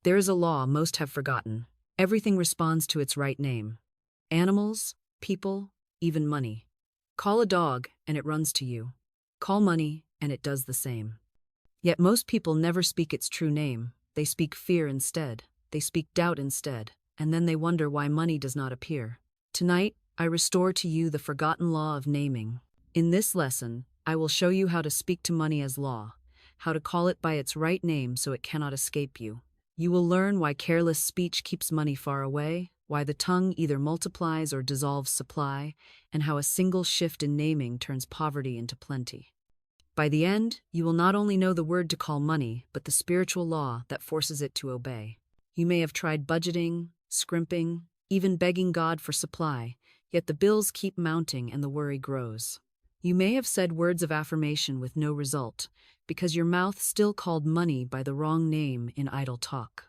There is a law most have forgotten. Everything responds to its right name. Animals, people, even money. Call a dog, and it runs to you. Call money, and it does the same. Yet most people never speak its true name. They speak fear instead. They speak doubt instead. And then they wonder why money does not appear. Tonight, I restore to you the forgotten law of naming. In this lesson, I will show you how to speak to money as law, how to call it by its right name so it cannot escape you. You will learn why careless speech keeps money far away, why the tongue either multiplies or dissolves supply, and how a single shift in naming turns poverty into plenty. By the end, you will not only know the word to call money, but the spiritual law that forces it to obey. You may have tried budgeting, scrimping, even begging God for supply, yet the bills keep mounting and the worry grows. You may have said words of affirmation with no result, because your mouth still called money by the wrong name in idle talk.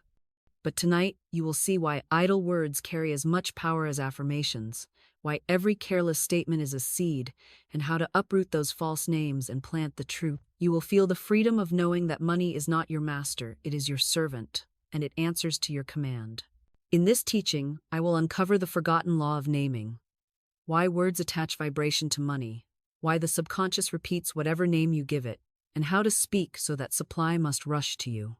But tonight, you will see why idle words carry as much power as affirmations, why every careless statement is a seed, and how to uproot those false names and plant the truth. You will feel the freedom of knowing that money is not your master, it is your servant, and it answers to your command. In this teaching, I will uncover the forgotten law of naming, why words attach vibration to money, why the subconscious repeats whatever name you give it, and how to speak so that supply must rush to you.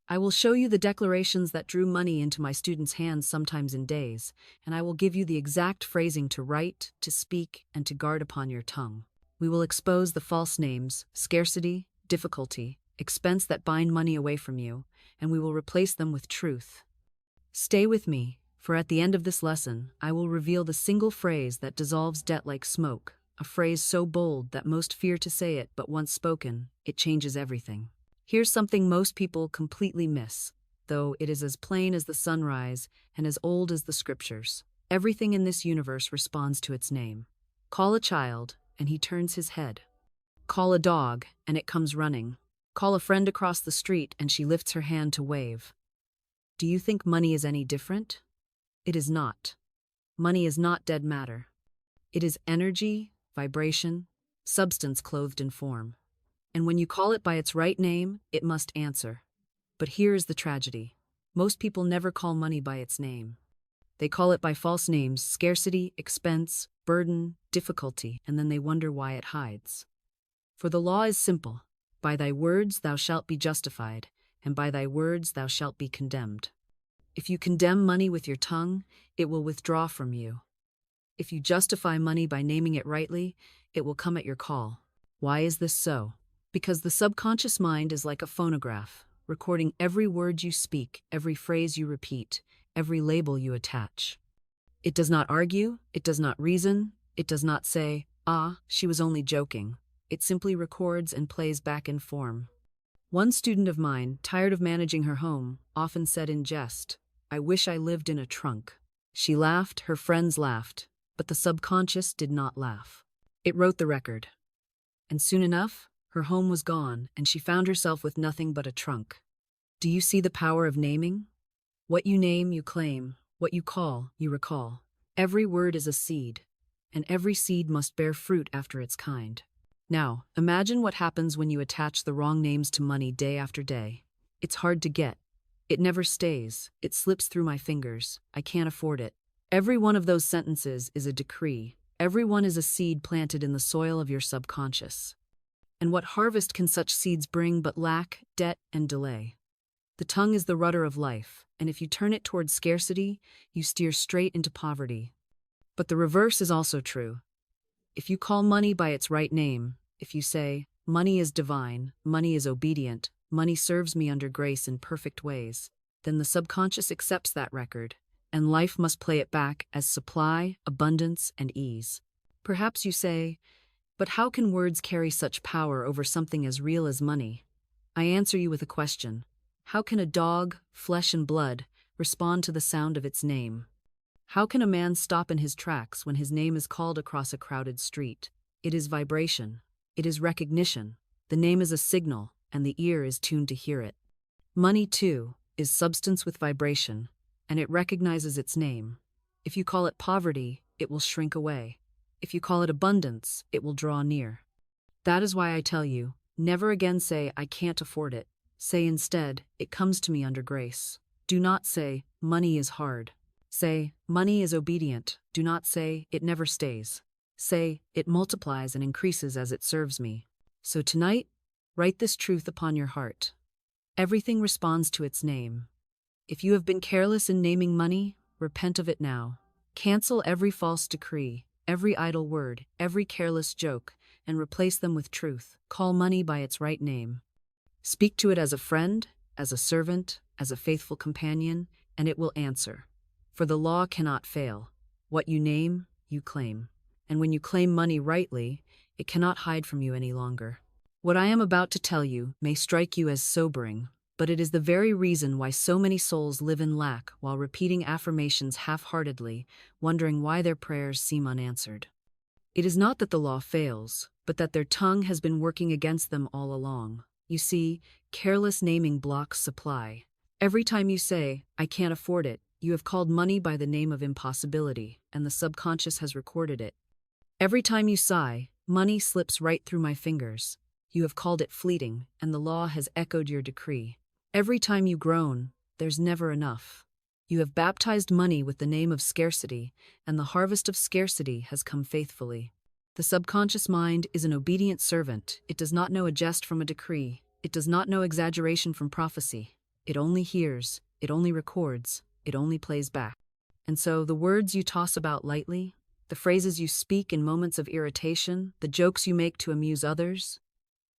I will show you the declarations that drew money into my students' hands sometimes in days, and I will give you the exact phrasing to write, to speak, and to guard upon your tongue. We will expose the false names, scarcity, difficulty, expense that bind money away from you, and we will replace them with truth. Stay with me, for at the end of this lesson, I will reveal the single phrase that dissolves debt like smoke, a phrase so bold that most fear to say it, but once spoken, it changes everything. Here's something most people completely miss, though it is as plain as the sunrise and as old as the scriptures. Everything in this universe responds to its name. Call a child, and he turns his head. Call a dog, and it comes running. Call a friend across the street, and she lifts her hand to wave. Do you think money is any different? It is not. Money is not dead matter. It is energy, vibration, substance clothed in form. And when you call it by its right name, it must answer. But here is the tragedy. Most people never call money by its name. They call it by false names: scarcity, expense, burden, difficulty, and then they wonder why it hides. For the law is simple. By thy words thou shalt be justified, and by thy words thou shalt be condemned. If you condemn money with your tongue, it will withdraw from you. If you justify money by naming it rightly, it will come at your call. Why is this so? Because the subconscious mind is like a phonograph, recording every word you speak, every phrase you repeat, every label you attach. It does not argue, it does not reason, it does not say, "Ah, she was only joking." It simply records and plays back in form. One student of mine, tired of managing her home, often said in jest, "I wish I lived in a trunk." She laughed, her friends laughed, but the subconscious did not laugh. It wrote the record. And soon enough, her home was gone, and she found herself with nothing but a trunk. Do you see the power of naming? What you name, you claim. What you call, you recall. Every word is a seed, and every seed must bear fruit after its kind. Now, imagine what happens when you attach the wrong names to money day after day. It's hard to get. It never stays. It slips through my fingers. I can't afford it. Every one of those sentences is a decree. Every one is a seed planted in the soil of your subconscious. And what harvest can such seeds bring but lack, debt, and delay? The tongue is the rudder of life, and if you turn it towards scarcity, you steer straight into poverty. But the reverse is also true. If you call money by its right name, if you say, "Money is divine, money is obedient, money serves me under grace in perfect ways," then the subconscious accepts that record, and life must play it back as supply, abundance, and ease. Perhaps you say, "But how can words carry such power over something as real as money?" I answer you with a question. How can a dog, flesh and blood, respond to the sound of its name? How can a man stop in his tracks when his name is called across a crowded street? It is vibration. It is recognition. The name is a signal, and the ear is tuned to hear it. Money, too, is substance with vibration, and it recognizes its name. If you call it poverty, it will shrink away. If you call it abundance, it will draw near. That is why I tell you, never again say, "I can't afford it." Say instead, "It comes to me under grace." Do not say, money is hard. Say, money is obedient. Do not say, it never stays. Say, it multiplies and increases as it serves me. So tonight, write this truth upon your heart. Everything responds to its name. If you have been careless in naming money, repent of it now. Cancel every false decree, every idle word, every careless joke, and replace them with truth. Call money by its right name. Speak to it as a friend, as a servant, as a faithful companion, and it will answer. For the law cannot fail. What you name, you claim. And when you claim money rightly, it cannot hide from you any longer. What I am about to tell you may strike you as sobering, but it is the very reason why so many souls live in lack while repeating affirmations half-heartedly, wondering why their prayers seem unanswered. It is not that the law fails, but that their tongue has been working against them all along. You see, careless naming blocks supply. Every time you say, I can't afford it, you have called money by the name of impossibility, and the subconscious has recorded it. Every time you sigh, money slips right through my fingers. You have called it fleeting, and the law has echoed your decree. Every time you groan, there's never enough. You have baptized money with the name of scarcity, and the harvest of scarcity has come faithfully. The subconscious mind is an obedient servant. It does not know a jest from a decree. It does not know exaggeration from prophecy. It only hears, it only records, it only plays back. And so the words you toss about lightly, the phrases you speak in moments of irritation, the jokes you make to amuse others,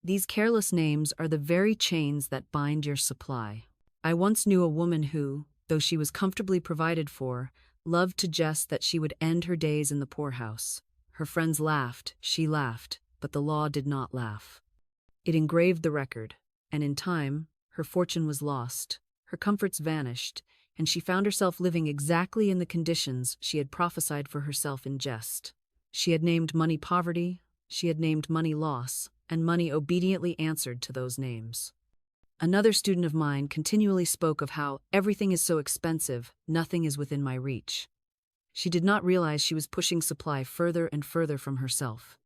these careless names are the very chains that bind your supply. I once knew a woman who, though she was comfortably provided for, loved to jest that she would end her days in the poorhouse. Her friends laughed, she laughed, but the law did not laugh. It engraved the record, and in time, her fortune was lost, her comforts vanished, and she found herself living exactly in the conditions she had prophesied for herself in jest. She had named money poverty, she had named money loss, and money obediently answered to those names. Another student of mine continually spoke of how everything is so expensive, nothing is within my reach. She did not realize she was pushing supply further and further from herself.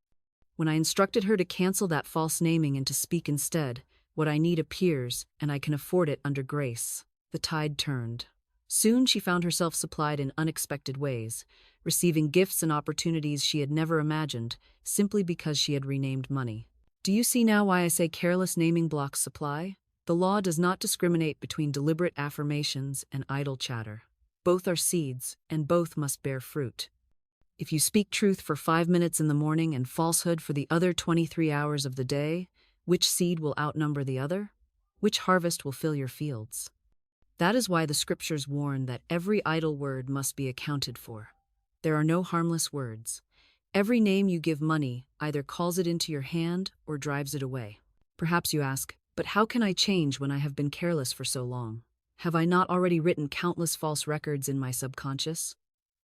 When I instructed her to cancel that false naming and to speak instead, what I need appears, and I can afford it under grace, the tide turned. Soon she found herself supplied in unexpected ways, receiving gifts and opportunities she had never imagined, simply because she had renamed money. Do you see now why I say careless naming blocks supply? The law does not discriminate between deliberate affirmations and idle chatter. Both are seeds, and both must bear fruit. If you speak truth for 5 minutes in the morning and falsehood for the other 23 hours of the day, which seed will outnumber the other? Which harvest will fill your fields? That is why the scriptures warn that every idle word must be accounted for. There are no harmless words. Every name you give money either calls it into your hand or drives it away. Perhaps you ask, but how can I change when I have been careless for so long? Have I not already written countless false records in my subconscious?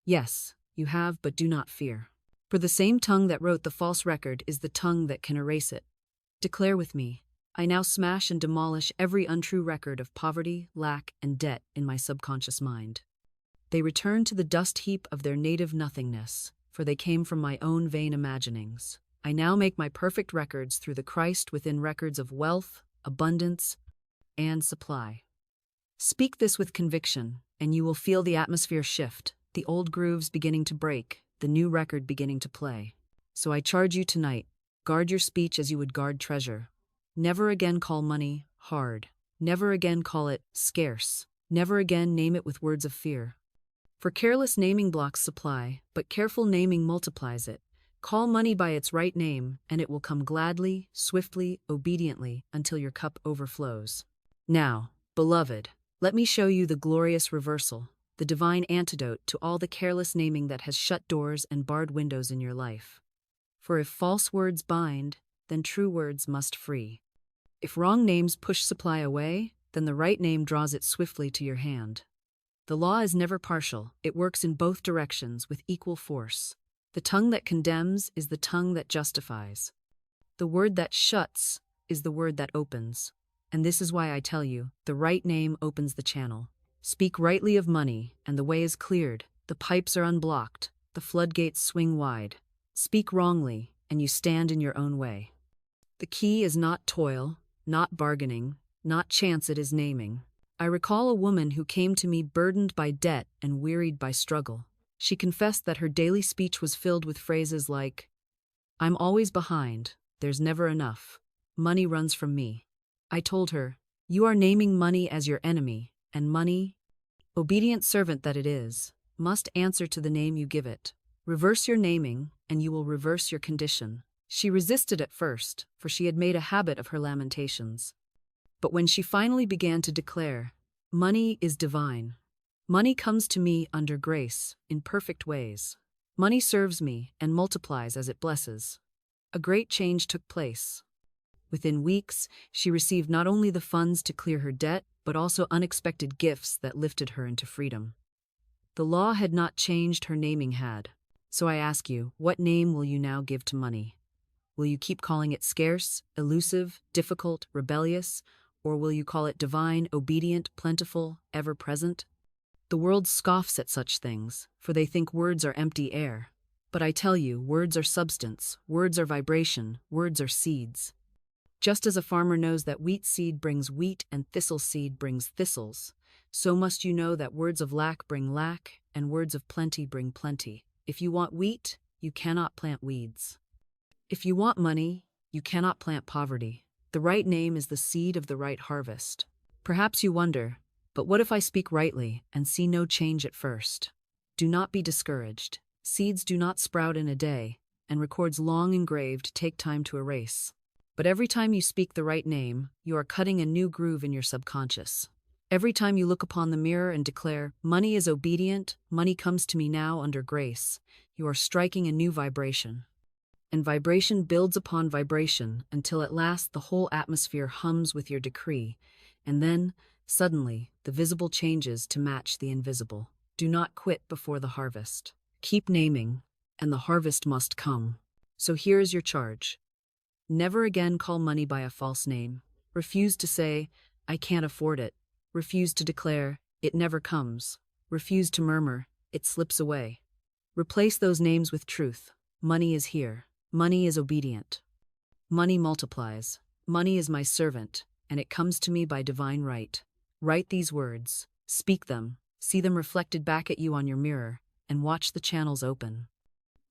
Yes, you have, but do not fear. For the same tongue that wrote the false record is the tongue that can erase it. Declare with me, I now smash and demolish every untrue record of poverty, lack, and debt in my subconscious mind. They return to the dust heap of their native nothingness, for they came from my own vain imaginings. I now make my perfect records through the Christ within records of wealth, abundance, and supply. Speak this with conviction, and you will feel the atmosphere shift, the old grooves beginning to break, the new record beginning to play. So I charge you tonight, guard your speech as you would guard treasure. Never again call money hard. Never again call it scarce. Never again name it with words of fear. For careless naming blocks supply, but careful naming multiplies it. Call money by its right name, and it will come gladly, swiftly, obediently, until your cup overflows. Now, beloved, let me show you the glorious reversal, the divine antidote to all the careless naming that has shut doors and barred windows in your life. For if false words bind, then true words must free. If wrong names push supply away, then the right name draws it swiftly to your hand. The law is never partial, it works in both directions with equal force. The tongue that condemns is the tongue that justifies. The word that shuts is the word that opens. And this is why I tell you, the right name opens the channel. Speak rightly of money, and the way is cleared, the pipes are unblocked, the floodgates swing wide. Speak wrongly, and you stand in your own way. The key is not toil, not bargaining, not chance, it is naming. I recall a woman who came to me burdened by debt and wearied by struggle. She confessed that her daily speech was filled with phrases like, "I'm always behind, there's never enough, money runs from me." I told her, "You are naming money as your enemy, and money, obedient servant that it is, must answer to the name you give it. Reverse your naming, and you will reverse your condition." She resisted at first, for she had made a habit of her lamentations. But when she finally began to declare, "Money is divine. Money comes to me under grace, in perfect ways. Money serves me and multiplies as it blesses," a great change took place. Within weeks, she received not only the funds to clear her debt, but also unexpected gifts that lifted her into freedom. The law had not changed, her naming had. So I ask you, what name will you now give to money? Will you keep calling it scarce, elusive, difficult, rebellious, or will you call it divine, obedient, plentiful, ever-present? The world scoffs at such things, for they think words are empty air. But I tell you, words are substance, words are vibration, words are seeds. Just as a farmer knows that wheat seed brings wheat and thistle seed brings thistles, so must you know that words of lack bring lack, and words of plenty bring plenty. If you want wheat, you cannot plant weeds. If you want money, you cannot plant poverty. The right name is the seed of the right harvest. Perhaps you wonder, but what if I speak rightly and see no change at first? Do not be discouraged. Seeds do not sprout in a day, and records long engraved take time to erase. But every time you speak the right name, you are cutting a new groove in your subconscious. Every time you look upon the mirror and declare, "Money is obedient, money comes to me now under grace," you are striking a new vibration. And vibration builds upon vibration until at last the whole atmosphere hums with your decree, and then, suddenly, the visible changes to match the invisible. Do not quit before the harvest. Keep naming, and the harvest must come. So here is your charge. Never again call money by a false name. Refuse to say, "I can't afford it." Refuse to declare, "It never comes." Refuse to murmur, "It slips away." Replace those names with truth. Money is here. Money is obedient. Money multiplies. Money is my servant, and it comes to me by divine right. Write these words, speak them, see them reflected back at you on your mirror, and watch the channels open.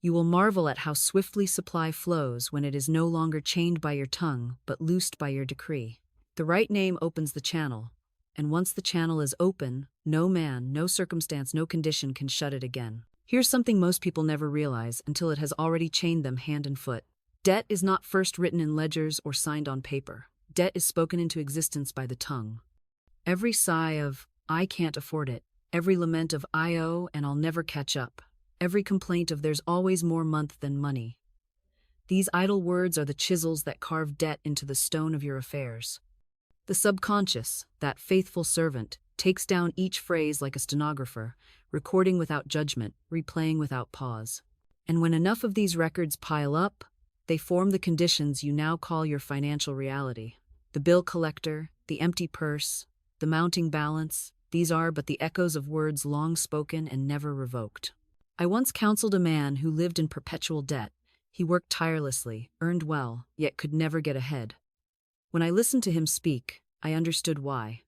You will marvel at how swiftly supply flows when it is no longer chained by your tongue, but loosed by your decree. The right name opens the channel, and once the channel is open, no man, no circumstance, no condition can shut it again. Here's something most people never realize until it has already chained them hand and foot. Debt is not first written in ledgers or signed on paper. Debt is spoken into existence by the tongue. Every sigh of, "I can't afford it," every lament of, "I owe and I'll never catch up," every complaint of, "There's always more month than money." These idle words are the chisels that carve debt into the stone of your affairs. The subconscious, that faithful servant, takes down each phrase like a stenographer, recording without judgment, replaying without pause. And when enough of these records pile up, they form the conditions you now call your financial reality. The bill collector, the empty purse, the mounting balance, these are but the echoes of words long spoken and never revoked. I once counseled a man who lived in perpetual debt. He worked tirelessly, earned well, yet could never get ahead. When I listened to him speak, I understood why.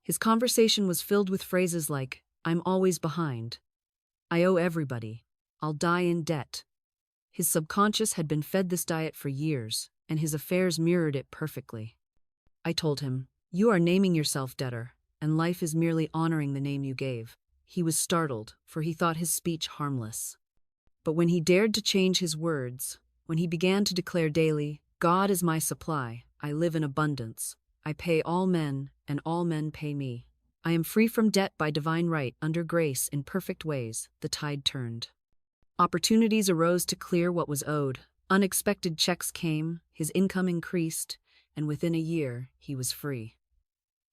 His conversation was filled with phrases like, "I'm always behind," "I owe everybody," "I'll die in debt." His subconscious had been fed this diet for years, and his affairs mirrored it perfectly. I told him, "You are naming yourself debtor, and life is merely honoring the name you gave." He was startled, for he thought his speech harmless. But when he dared to change his words, when he began to declare daily, "God is my supply, I live in abundance, I pay all men, and all men pay me. I am free from debt by divine right, under grace, in perfect ways," the tide turned. Opportunities arose to clear what was owed. Unexpected checks came, his income increased, and within a year, he was free.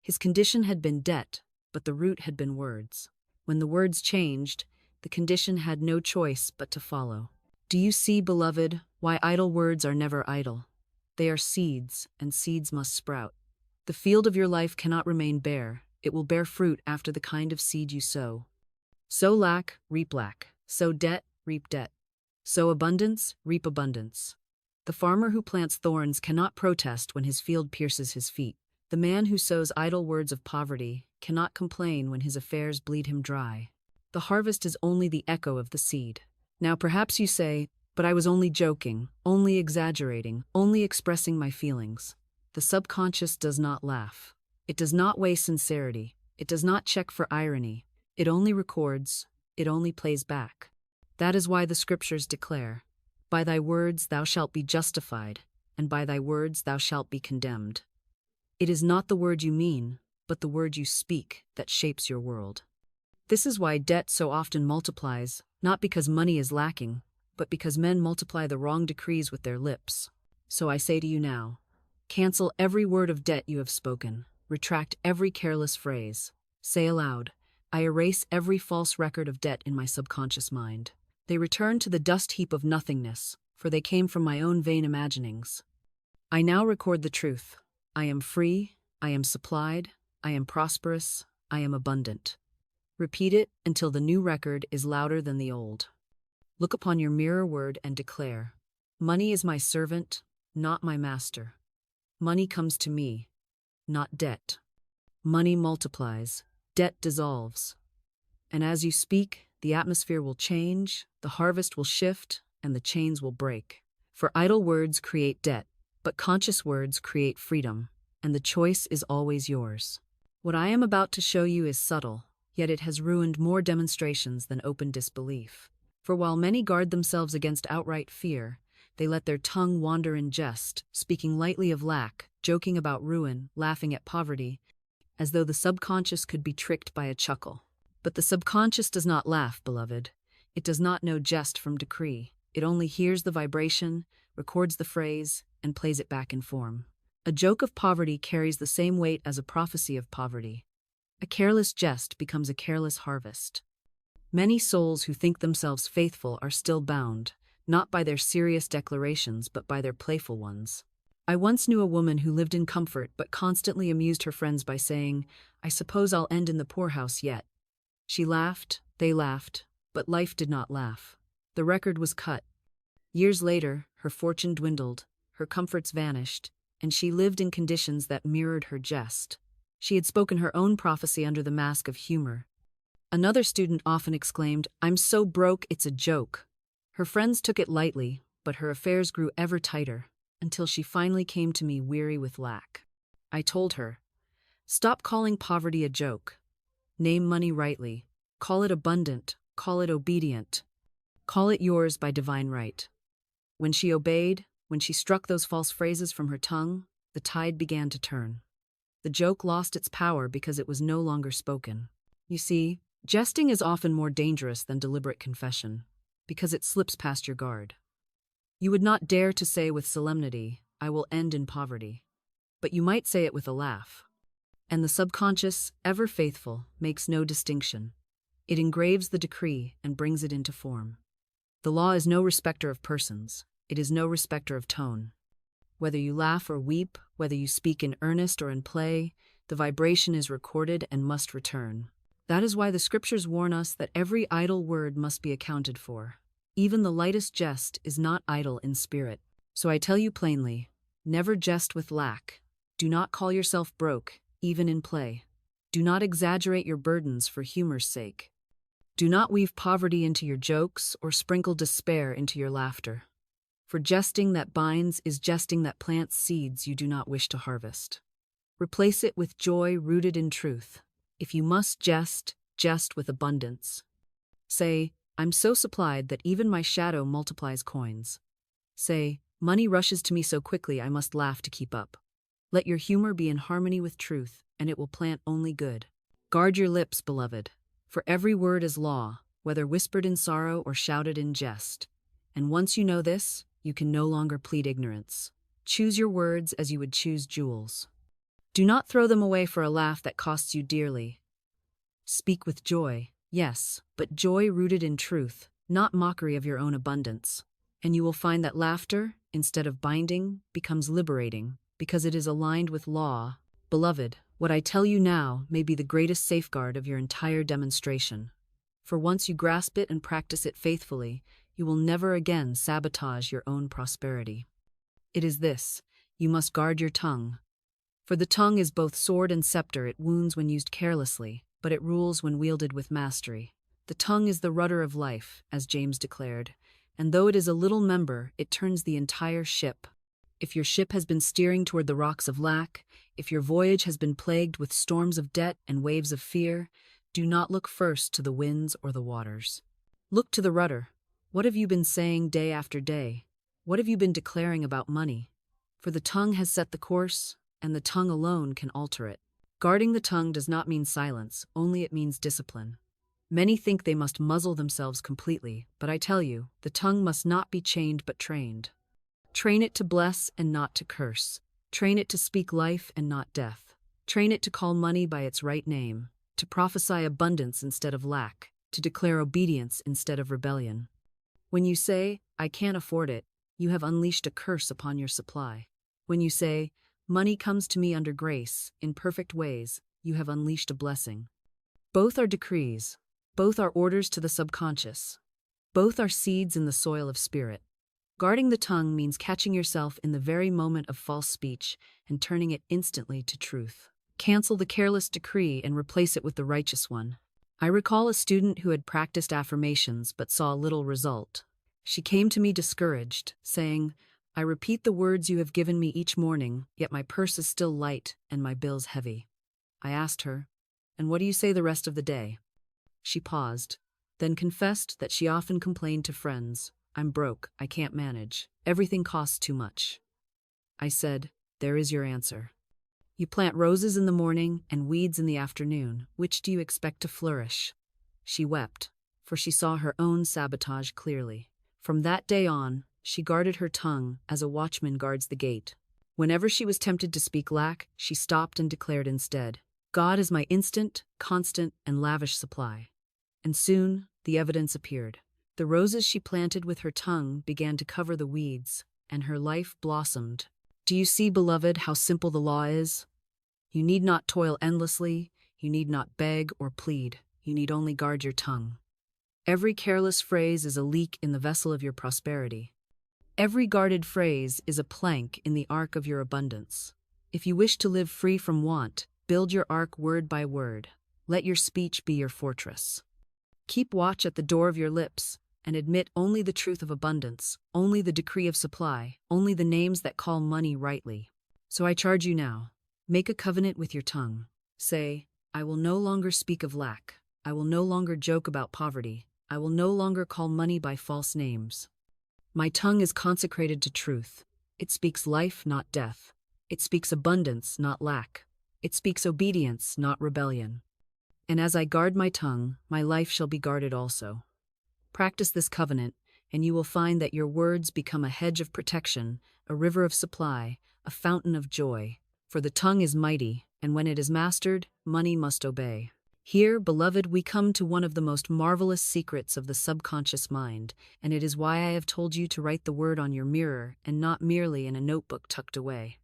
His condition had been debt, but the root had been words. When the words changed, the condition had no choice but to follow. Do you see, beloved, why idle words are never idle? They are seeds, and seeds must sprout. The field of your life cannot remain bare. It will bear fruit after the kind of seed you sow. Sow lack, reap lack. Sow debt, reap debt. Sow abundance, reap abundance. The farmer who plants thorns cannot protest when his field pierces his feet. The man who sows idle words of poverty cannot complain when his affairs bleed him dry. The harvest is only the echo of the seed. Now perhaps you say, but I was only joking, only exaggerating, only expressing my feelings. The subconscious does not laugh. It does not weigh sincerity. It does not check for irony. It only records. It only plays back. That is why the scriptures declare, "By thy words thou shalt be justified, and by thy words thou shalt be condemned." It is not the word you mean, but the word you speak that shapes your world. This is why debt so often multiplies, not because money is lacking, but because men multiply the wrong decrees with their lips. So I say to you now, cancel every word of debt you have spoken. Retract every careless phrase. Say aloud, I erase every false record of debt in my subconscious mind. They return to the dust heap of nothingness, for they came from my own vain imaginings. I now record the truth. I am free, I am supplied, I am prosperous, I am abundant. Repeat it until the new record is louder than the old. Look upon your mirror word and declare, money is my servant, not my master. Money comes to me, not debt. Money multiplies, debt dissolves. And as you speak, the atmosphere will change, the harvest will shift, and the chains will break. For idle words create debt, but conscious words create freedom, and the choice is always yours. What I am about to show you is subtle, yet it has ruined more demonstrations than open disbelief. For while many guard themselves against outright fear, they let their tongue wander in jest, speaking lightly of lack, joking about ruin, laughing at poverty, as though the subconscious could be tricked by a chuckle. But the subconscious does not laugh, beloved. It does not know jest from decree. It only hears the vibration, records the phrase, and plays it back in form. A joke of poverty carries the same weight as a prophecy of poverty. A careless jest becomes a careless harvest. Many souls who think themselves faithful are still bound, not by their serious declarations but by their playful ones. I once knew a woman who lived in comfort but constantly amused her friends by saying, I suppose I'll end in the poorhouse yet. She laughed, they laughed, but life did not laugh. The record was cut. Years later, her fortune dwindled, her comforts vanished, and she lived in conditions that mirrored her jest. She had spoken her own prophecy under the mask of humor. Another student often exclaimed, I'm so broke, it's a joke. Her friends took it lightly, but her affairs grew ever tighter, until she finally came to me weary with lack. I told her, stop calling poverty a joke. Name money rightly. Call it abundant. Call it obedient. Call it yours by divine right. When she obeyed, when she struck those false phrases from her tongue, the tide began to turn. The joke lost its power because it was no longer spoken. You see, jesting is often more dangerous than deliberate confession, because it slips past your guard. You would not dare to say with solemnity, I will end in poverty. But you might say it with a laugh. And the subconscious, ever faithful, makes no distinction. It engraves the decree and brings it into form. The law is no respecter of persons. It is no respecter of tone. Whether you laugh or weep, whether you speak in earnest or in play, the vibration is recorded and must return. That is why the scriptures warn us that every idle word must be accounted for. Even the lightest jest is not idle in spirit. So I tell you plainly, never jest with lack. Do not call yourself broke, even in play. Do not exaggerate your burdens for humor's sake. Do not weave poverty into your jokes or sprinkle despair into your laughter. For jesting that binds is jesting that plants seeds you do not wish to harvest. Replace it with joy rooted in truth. If you must jest, jest with abundance. Say, I'm so supplied that even my shadow multiplies coins. Say, money rushes to me so quickly I must laugh to keep up. Let your humor be in harmony with truth, and it will plant only good. Guard your lips, beloved, for every word is law, whether whispered in sorrow or shouted in jest. And once you know this, you can no longer plead ignorance. Choose your words as you would choose jewels. Do not throw them away for a laugh that costs you dearly. Speak with joy, yes, but joy rooted in truth, not mockery of your own abundance. And you will find that laughter, instead of binding, becomes liberating, because it is aligned with law. Beloved, what I tell you now may be the greatest safeguard of your entire demonstration. For once you grasp it and practice it faithfully, you will never again sabotage your own prosperity. It is this, you must guard your tongue. For the tongue is both sword and scepter, it wounds when used carelessly, but it rules when wielded with mastery. The tongue is the rudder of life, as James declared, and though it is a little member, it turns the entire ship. If your ship has been steering toward the rocks of lack, if your voyage has been plagued with storms of debt and waves of fear, do not look first to the winds or the waters. Look to the rudder. What have you been saying day after day? What have you been declaring about money? For the tongue has set the course, and the tongue alone can alter it. Guarding the tongue does not mean silence, only it means discipline. Many think they must muzzle themselves completely, but I tell you, the tongue must not be chained but trained. Train it to bless and not to curse. Train it to speak life and not death. Train it to call money by its right name, to prophesy abundance instead of lack, to declare obedience instead of rebellion. When you say, "I can't afford it," you have unleashed a curse upon your supply. When you say, "Money comes to me under grace, in perfect ways," you have unleashed a blessing. Both are decrees. Both are orders to the subconscious. Both are seeds in the soil of spirit. Guarding the tongue means catching yourself in the very moment of false speech and turning it instantly to truth. Cancel the careless decree and replace it with the righteous one. I recall a student who had practiced affirmations but saw little result. She came to me discouraged, saying, "I repeat the words you have given me each morning, yet my purse is still light and my bills heavy." I asked her, "And what do you say the rest of the day?" She paused, then confessed that she often complained to friends, "I'm broke, I can't manage, everything costs too much." I said, "There is your answer. You plant roses in the morning and weeds in the afternoon. Which do you expect to flourish?" She wept, for she saw her own sabotage clearly. From that day on, she guarded her tongue as a watchman guards the gate. Whenever she was tempted to speak lack, she stopped and declared instead, "God is my instant, constant, and lavish supply." And soon, the evidence appeared. The roses she planted with her tongue began to cover the weeds, and her life blossomed. Do you see, beloved, how simple the law is? You need not toil endlessly, you need not beg or plead, you need only guard your tongue. Every careless phrase is a leak in the vessel of your prosperity. Every guarded phrase is a plank in the ark of your abundance. If you wish to live free from want, build your ark word by word. Let your speech be your fortress. Keep watch at the door of your lips, and admit only the truth of abundance, only the decree of supply, only the names that call money rightly. So I charge you now, make a covenant with your tongue. Say, "I will no longer speak of lack. I will no longer joke about poverty. I will no longer call money by false names. My tongue is consecrated to truth. It speaks life, not death. It speaks abundance, not lack. It speaks obedience, not rebellion. And as I guard my tongue, my life shall be guarded also." Practice this covenant, and you will find that your words become a hedge of protection, a river of supply, a fountain of joy. For the tongue is mighty, and when it is mastered, money must obey. Here, beloved, we come to one of the most marvelous secrets of the subconscious mind, and it is why I have told you to write the word on your mirror and not merely in a notebook tucked away.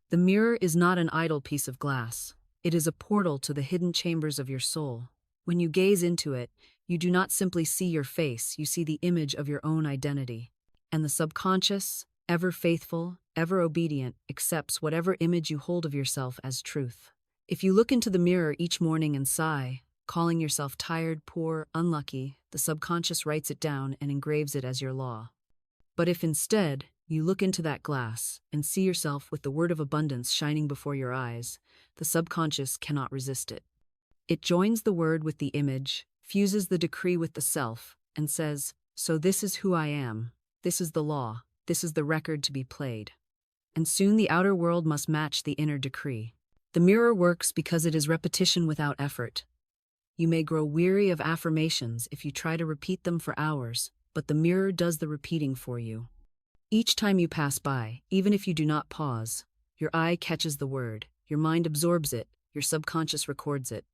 The mirror is not an idle piece of glass. It is a portal to the hidden chambers of your soul. When you gaze into it, you do not simply see your face, you see the image of your own identity. And the subconscious, ever faithful, ever obedient, accepts whatever image you hold of yourself as truth. If you look into the mirror each morning and sigh, calling yourself tired, poor, unlucky, the subconscious writes it down and engraves it as your law. But if instead, you look into that glass and see yourself with the word of abundance shining before your eyes, the subconscious cannot resist it. It joins the word with the image, fuses the decree with the self, and says, "So this is who I am. This is the law. This is the record to be played." And soon the outer world must match the inner decree. The mirror works because it is repetition without effort. You may grow weary of affirmations if you try to repeat them for hours, but the mirror does the repeating for you. Each time you pass by, even if you do not pause, your eye catches the word, your mind absorbs it, your subconscious records it.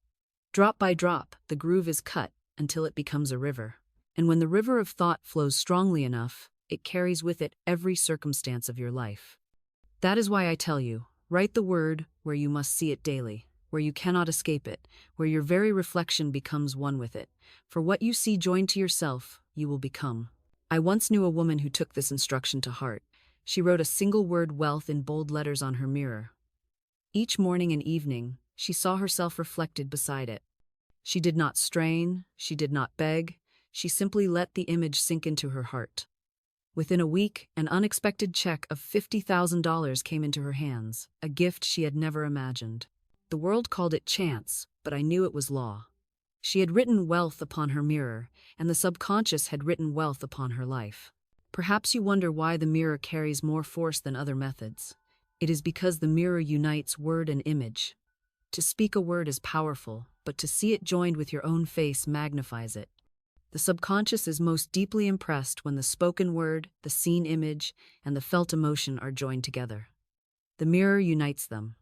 Drop by drop, the groove is cut until it becomes a river. And when the river of thought flows strongly enough, it carries with it every circumstance of your life. That is why I tell you, write the word where you must see it daily, where you cannot escape it, where your very reflection becomes one with it. For what you see joined to yourself, you will become. I once knew a woman who took this instruction to heart. She wrote a single word, wealth, in bold letters on her mirror. Each morning and evening, she saw herself reflected beside it. She did not strain, she did not beg, she simply let the image sink into her heart. Within a week, an unexpected check of $50,000 came into her hands, a gift she had never imagined. The world called it chance, but I knew it was law. She had written wealth upon her mirror, and the subconscious had written wealth upon her life. Perhaps you wonder why the mirror carries more force than other methods. It is because the mirror unites word and image. To speak a word is powerful, but to see it joined with your own face magnifies it. The subconscious is most deeply impressed when the spoken word, the seen image, and the felt emotion are joined together. The mirror unites them.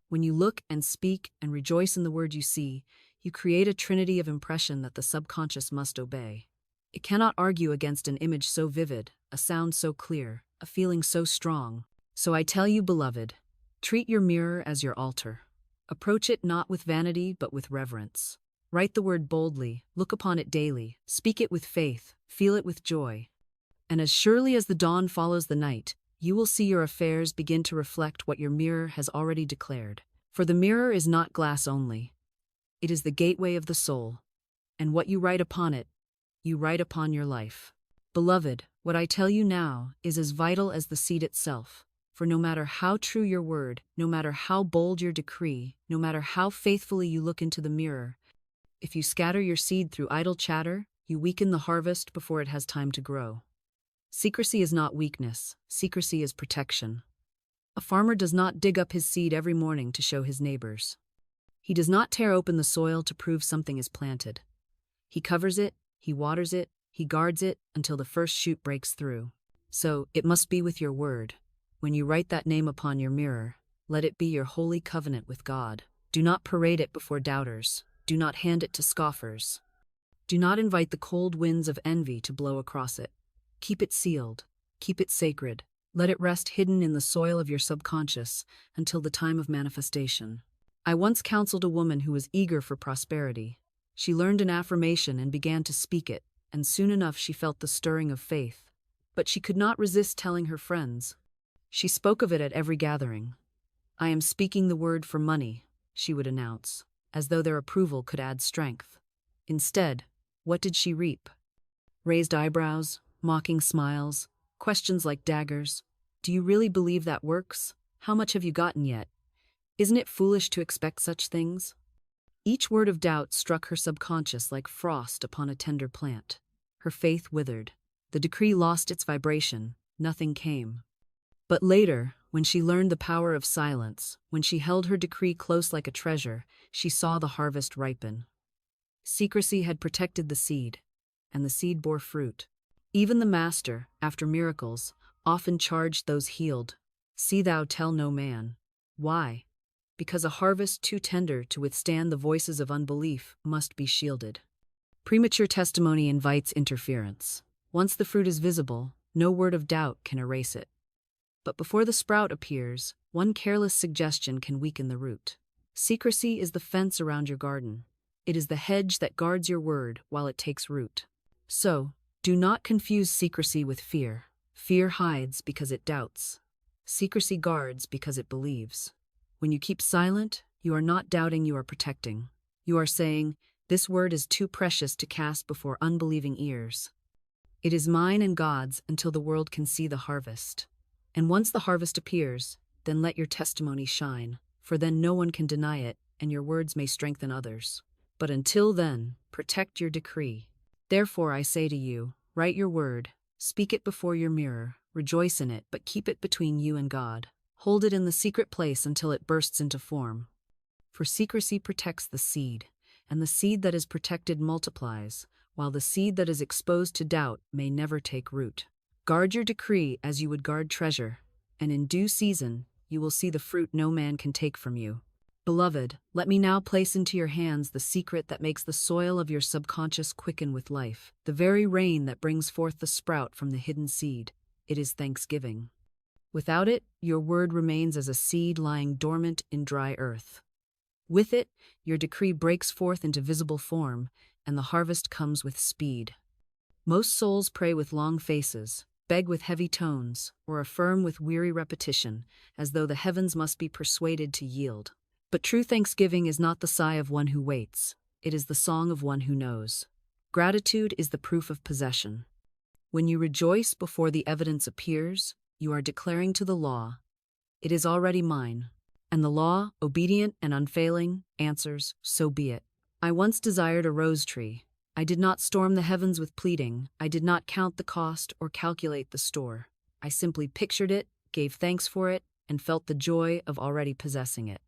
When you look and speak and rejoice in the word you see, you create a trinity of impression that the subconscious must obey. It cannot argue against an image so vivid, a sound so clear, a feeling so strong. So I tell you, beloved, treat your mirror as your altar. Approach it not with vanity but with reverence. Write the word boldly, look upon it daily, speak it with faith, feel it with joy. And as surely as the dawn follows the night, you will see your affairs begin to reflect what your mirror has already declared. For the mirror is not glass only. It is the gateway of the soul. And what you write upon it, you write upon your life. Beloved, what I tell you now is as vital as the seed itself. For no matter how true your word, no matter how bold your decree, no matter how faithfully you look into the mirror, if you scatter your seed through idle chatter, you weaken the harvest before it has time to grow. Secrecy is not weakness, secrecy is protection. A farmer does not dig up his seed every morning to show his neighbors. He does not tear open the soil to prove something is planted. He covers it, he waters it, he guards it until the first shoot breaks through. So, it must be with your word. When you write that name upon your mirror, let it be your holy covenant with God. Do not parade it before doubters. Do not hand it to scoffers. Do not invite the cold winds of envy to blow across it. Keep it sealed. Keep it sacred. Let it rest hidden in the soil of your subconscious until the time of manifestation. I once counseled a woman who was eager for prosperity. She learned an affirmation and began to speak it, and soon enough she felt the stirring of faith. But she could not resist telling her friends. She spoke of it at every gathering. I am speaking the word for money, she would announce, as though their approval could add strength. Instead, what did she reap? Raised eyebrows, mocking smiles, questions like daggers. Do you really believe that works? How much have you gotten yet? Isn't it foolish to expect such things? Each word of doubt struck her subconscious like frost upon a tender plant. Her faith withered. The decree lost its vibration. Nothing came. But later, when she learned the power of silence, when she held her decree close like a treasure, she saw the harvest ripen. Secrecy had protected the seed, and the seed bore fruit. Even the Master, after miracles, often charged those healed, "See thou tell no man." Why? Because a harvest too tender to withstand the voices of unbelief must be shielded. Premature testimony invites interference. Once the fruit is visible, no word of doubt can erase it. But before the sprout appears, one careless suggestion can weaken the root. Secrecy is the fence around your garden. It is the hedge that guards your word while it takes root. So, do not confuse secrecy with fear. Fear hides because it doubts. Secrecy guards because it believes. When you keep silent, you are not doubting, you are protecting. You are saying, "This word is too precious to cast before unbelieving ears. It is mine and God's until the world can see the harvest. And once the harvest appears, then let your testimony shine, for then no one can deny it, and your words may strengthen others. But until then, protect your decree. Therefore I say to you, write your word, speak it before your mirror, rejoice in it, but keep it between you and God. Hold it in the secret place until it bursts into form. For secrecy protects the seed, and the seed that is protected multiplies, while the seed that is exposed to doubt may never take root. Guard your decree as you would guard treasure, and in due season you will see the fruit no man can take from you. Beloved, let me now place into your hands the secret that makes the soil of your subconscious quicken with life, the very rain that brings forth the sprout from the hidden seed. It is thanksgiving. Without it, your word remains as a seed lying dormant in dry earth. With it, your decree breaks forth into visible form, and the harvest comes with speed. Most souls pray with long faces. beg with heavy tones, or affirm with weary repetition, as though the heavens must be persuaded to yield. But true thanksgiving is not the sigh of one who waits, it is the song of one who knows. Gratitude is the proof of possession. When you rejoice before the evidence appears, you are declaring to the law, "It is already mine." And the law, obedient and unfailing, answers, "So be it." I once desired a rose tree. I did not storm the heavens with pleading, I did not count the cost or calculate the store. I simply pictured it, gave thanks for it, and felt the joy of already possessing it.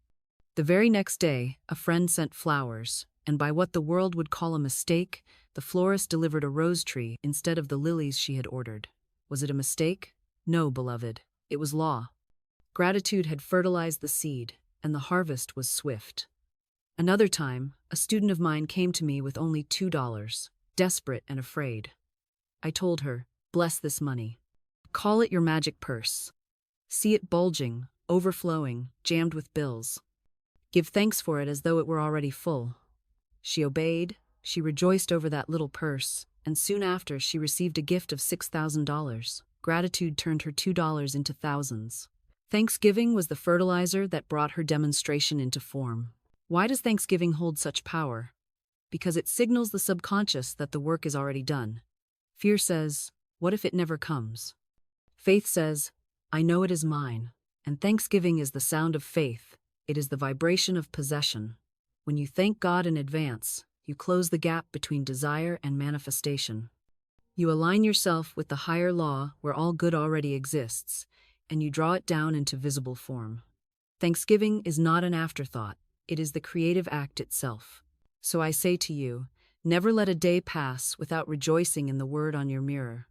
The very next day, a friend sent flowers, and by what the world would call a mistake, the florist delivered a rose tree instead of the lilies she had ordered. Was it a mistake? No, beloved, it was law. Gratitude had fertilized the seed, and the harvest was swift. Another time, a student of mine came to me with only $2, desperate and afraid. I told her, "Bless this money. Call it your magic purse. See it bulging, overflowing, jammed with bills. Give thanks for it as though it were already full." She obeyed, she rejoiced over that little purse, and soon after she received a gift of $6,000. Gratitude turned her $2 into thousands. Thanksgiving was the fertilizer that brought her demonstration into form. Why does Thanksgiving hold such power? Because it signals the subconscious that the work is already done. Fear says, "What if it never comes?" Faith says, "I know it is mine." And Thanksgiving is the sound of faith. It is the vibration of possession. When you thank God in advance, you close the gap between desire and manifestation. You align yourself with the higher law where all good already exists, and you draw it down into visible form. Thanksgiving is not an afterthought. It is the creative act itself. So I say to you, never let a day pass without rejoicing in the word on your mirror.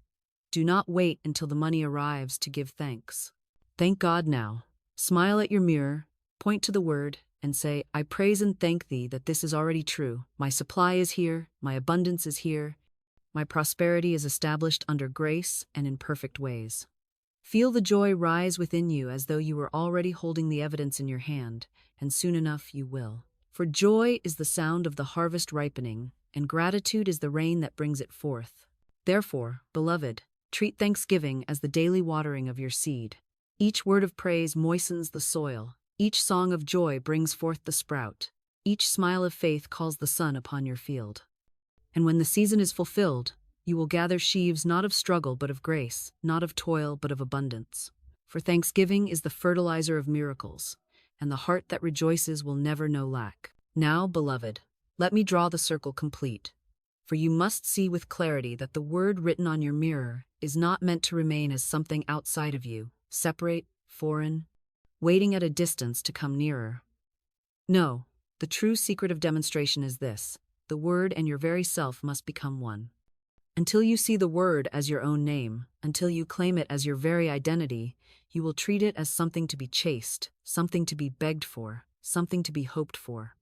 Do not wait until the money arrives to give thanks. Thank God now. Smile at your mirror, point to the word, and say, "I praise and thank thee that this is already true. My supply is here, my abundance is here, my prosperity is established under grace and in perfect ways." Feel the joy rise within you as though you were already holding the evidence in your hand, and soon enough you will. For joy is the sound of the harvest ripening, and gratitude is the rain that brings it forth. Therefore, beloved, treat Thanksgiving as the daily watering of your seed. Each word of praise moistens the soil. Each song of joy brings forth the sprout. Each smile of faith calls the sun upon your field. And when the season is fulfilled, you will gather sheaves not of struggle but of grace, not of toil but of abundance. For Thanksgiving is the fertilizer of miracles, and the heart that rejoices will never know lack. Now, beloved, let me draw the circle complete. For you must see with clarity that the word written on your mirror is not meant to remain as something outside of you, separate, foreign, waiting at a distance to come nearer. No, the true secret of demonstration is this: the word and your very self must become one. Until you see the word as your own name, until you claim it as your very identity, you will treat it as something to be chased, something to be begged for, something to be hoped for.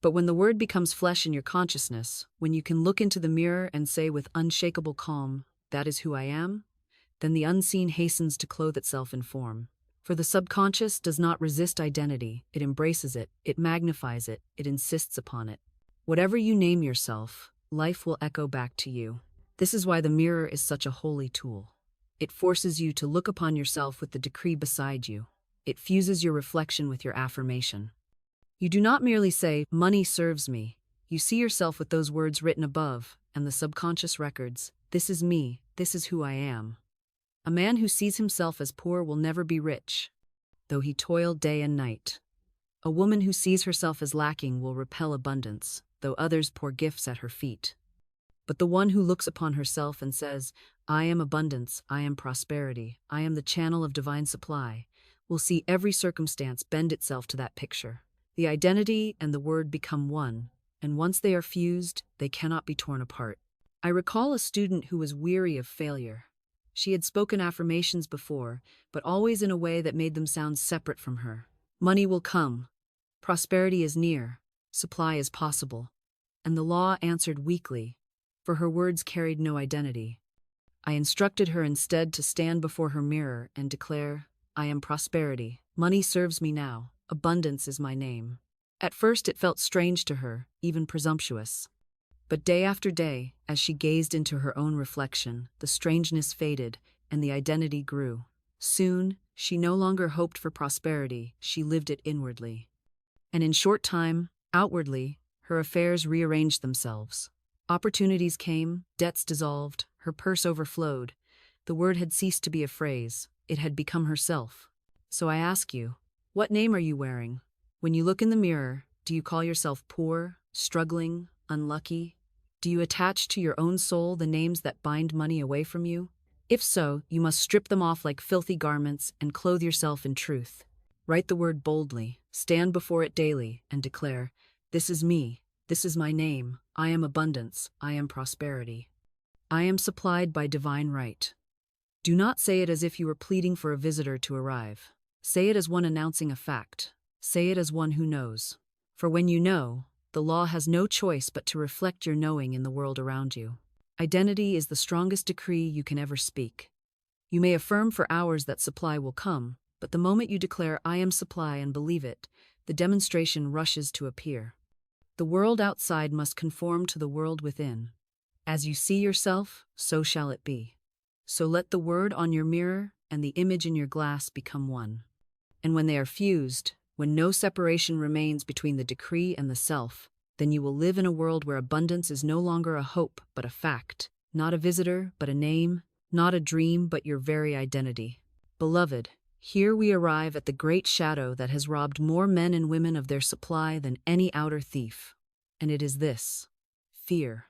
But when the word becomes flesh in your consciousness, when you can look into the mirror and say with unshakable calm, "That is who I am," then the unseen hastens to clothe itself in form. For the subconscious does not resist identity, it embraces it, it magnifies it, it insists upon it. Whatever you name yourself, life will echo back to you. This is why the mirror is such a holy tool. It forces you to look upon yourself with the decree beside you. It fuses your reflection with your affirmation. You do not merely say, "Money serves me." You see yourself with those words written above, and the subconscious records, "This is me, this is who I am." A man who sees himself as poor will never be rich, though he toil day and night. A woman who sees herself as lacking will repel abundance, though others pour gifts at her feet. But the one who looks upon herself and says, "I am abundance, I am prosperity, I am the channel of divine supply," will see every circumstance bend itself to that picture. The identity and the word become one, and once they are fused, they cannot be torn apart. I recall a student who was weary of failure. She had spoken affirmations before, but always in a way that made them sound separate from her. Money will come. Prosperity is near. Supply is possible. And the law answered weakly, for her words carried no identity. I instructed her instead to stand before her mirror and declare, "I am prosperity. Money serves me now. Abundance is my name." At first it felt strange to her, even presumptuous. But day after day, as she gazed into her own reflection, the strangeness faded, and the identity grew. Soon, she no longer hoped for prosperity, she lived it inwardly. And in short time, outwardly, her affairs rearranged themselves. Opportunities came, debts dissolved, her purse overflowed. The word had ceased to be a phrase, it had become herself. So I ask you, what name are you wearing? When you look in the mirror, do you call yourself poor, struggling, unlucky? Do you attach to your own soul the names that bind money away from you? If so, you must strip them off like filthy garments and clothe yourself in truth. Write the word boldly, stand before it daily, and declare, "This is me, this is my name, I am abundance, I am prosperity. I am supplied by divine right." Do not say it as if you were pleading for a visitor to arrive. Say it as one announcing a fact. Say it as one who knows. For when you know, the law has no choice but to reflect your knowing in the world around you. Identity is the strongest decree you can ever speak. You may affirm for hours that supply will come, but the moment you declare "I am supply" and believe it, the demonstration rushes to appear. The world outside must conform to the world within. As you see yourself, so shall it be. So let the word on your mirror and the image in your glass become one. And when they are fused, when no separation remains between the decree and the self, then you will live in a world where abundance is no longer a hope but a fact, not a visitor but a name, not a dream but your very identity. Beloved, here we arrive at the great shadow that has robbed more men and women of their supply than any outer thief. And it is this: fear.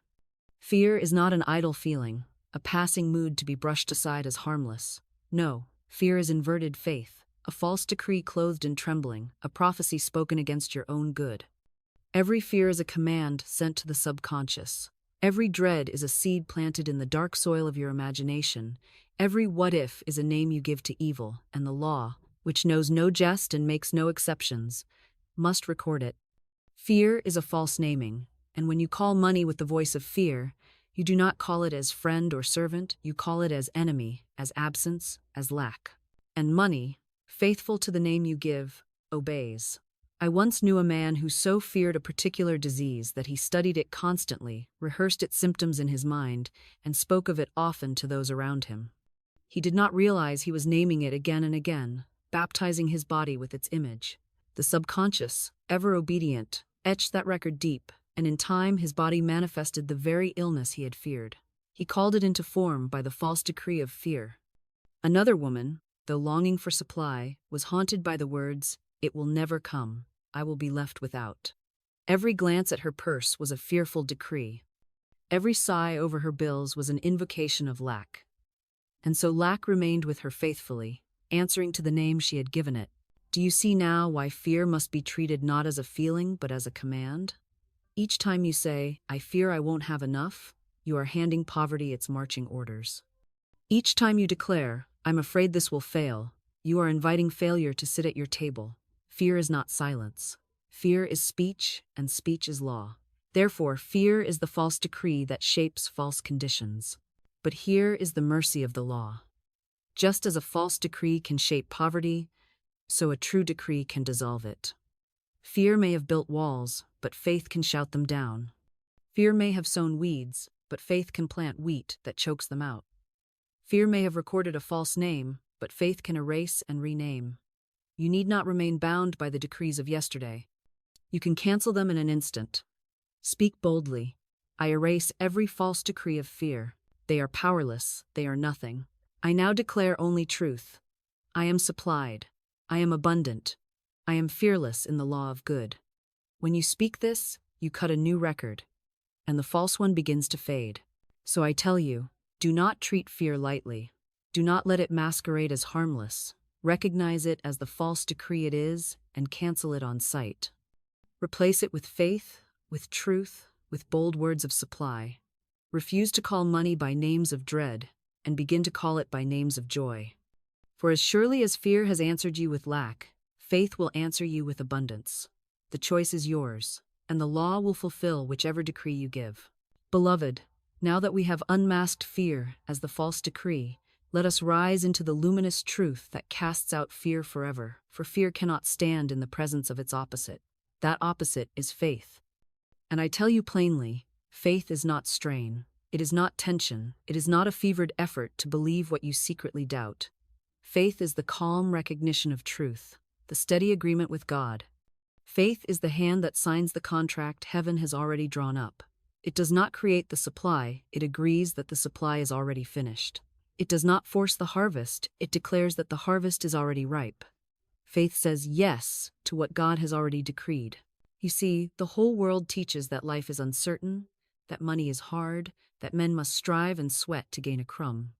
Fear is not an idle feeling, a passing mood to be brushed aside as harmless. No, fear is inverted faith, a false decree clothed in trembling, a prophecy spoken against your own good. Every fear is a command sent to the subconscious. Every dread is a seed planted in the dark soil of your imagination. Every what-if is a name you give to evil, and the law, which knows no jest and makes no exceptions, must record it. Fear is a false naming, and when you call money with the voice of fear, you do not call it as friend or servant, you call it as enemy, as absence, as lack. And money, faithful to the name you give, obeys. I once knew a man who so feared a particular disease that he studied it constantly, rehearsed its symptoms in his mind, and spoke of it often to those around him. He did not realize he was naming it again and again, baptizing his body with its image. The subconscious, ever obedient, etched that record deep, and in time his body manifested the very illness he had feared. He called it into form by the false decree of fear. Another woman, though longing for supply, was haunted by the words, "It will never come, I will be left without." Every glance at her purse was a fearful decree. Every sigh over her bills was an invocation of lack. And so lack remained with her faithfully, answering to the name she had given it. Do you see now why fear must be treated not as a feeling but as a command? Each time you say, "I fear I won't have enough," you are handing poverty its marching orders. Each time you declare, "I'm afraid this will fail," you are inviting failure to sit at your table. Fear is not silence. Fear is speech, and speech is law. Therefore, fear is the false decree that shapes false conditions. But here is the mercy of the law. Just as a false decree can shape poverty, so a true decree can dissolve it. Fear may have built walls, but faith can shout them down. Fear may have sown weeds, but faith can plant wheat that chokes them out. Fear may have recorded a false name, but faith can erase and rename. You need not remain bound by the decrees of yesterday. You can cancel them in an instant. Speak boldly. I erase every false decree of fear. They are powerless, they are nothing. I now declare only truth. I am supplied. I am abundant. I am fearless in the law of good. When you speak this, you cut a new record, and the false one begins to fade. So I tell you, do not treat fear lightly. Do not let it masquerade as harmless. Recognize it as the false decree it is, and cancel it on sight. Replace it with faith, with truth, with bold words of supply. Refuse to call money by names of dread, and begin to call it by names of joy. For as surely as fear has answered you with lack, faith will answer you with abundance. The choice is yours, and the law will fulfill whichever decree you give. Beloved, now that we have unmasked fear as the false decree, let us rise into the luminous truth that casts out fear forever, for fear cannot stand in the presence of its opposite. That opposite is faith. And I tell you plainly, faith is not strain, It is not tension. It is not a fevered effort to believe what you secretly doubt. Faith is the calm recognition of truth, the steady agreement with God. Faith is the hand that signs the contract heaven has already drawn up. It does not create the supply, it agrees that the supply is already finished. It does not force the harvest, it declares that the harvest is already ripe. Faith says yes to what God has already decreed. You see, the whole world teaches that life is uncertain, that money is hard, that men must strive and sweat to gain a crumb.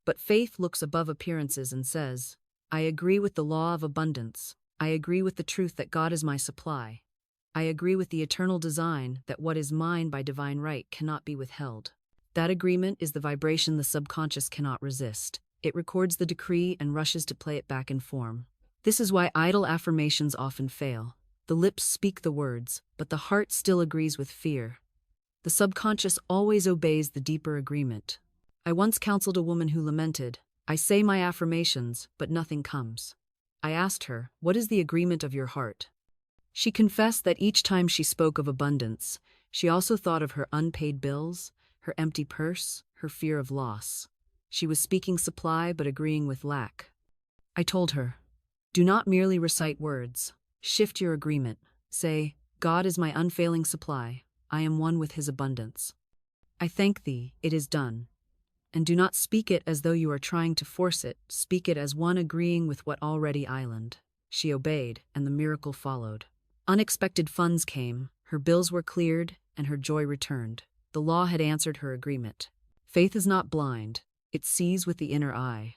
But faith looks above appearances and says, I agree with the law of abundance. I agree with the truth that God is my supply. I agree with the eternal design that what is mine by divine right cannot be withheld. That agreement is the vibration the subconscious cannot resist. It records the decree and rushes to play it back in form. This is why idle affirmations often fail. The lips speak the words, but the heart still agrees with fear. The subconscious always obeys the deeper agreement. I once counseled a woman who lamented, I say my affirmations, but nothing comes. I asked her, what is the agreement of your heart? She confessed that each time she spoke of abundance, she also thought of her unpaid bills, her empty purse, her fear of loss. She was speaking supply but agreeing with lack. I told her, do not merely recite words. Shift your agreement. Say, God is my unfailing supply. I am one with his abundance. I thank thee, it is done. And do not speak it as though you are trying to force it. Speak it as one agreeing with what already island. She obeyed, and the miracle followed. Unexpected funds came, her bills were cleared, and her joy returned. The law had answered her agreement. Faith is not blind, it sees with the inner eye.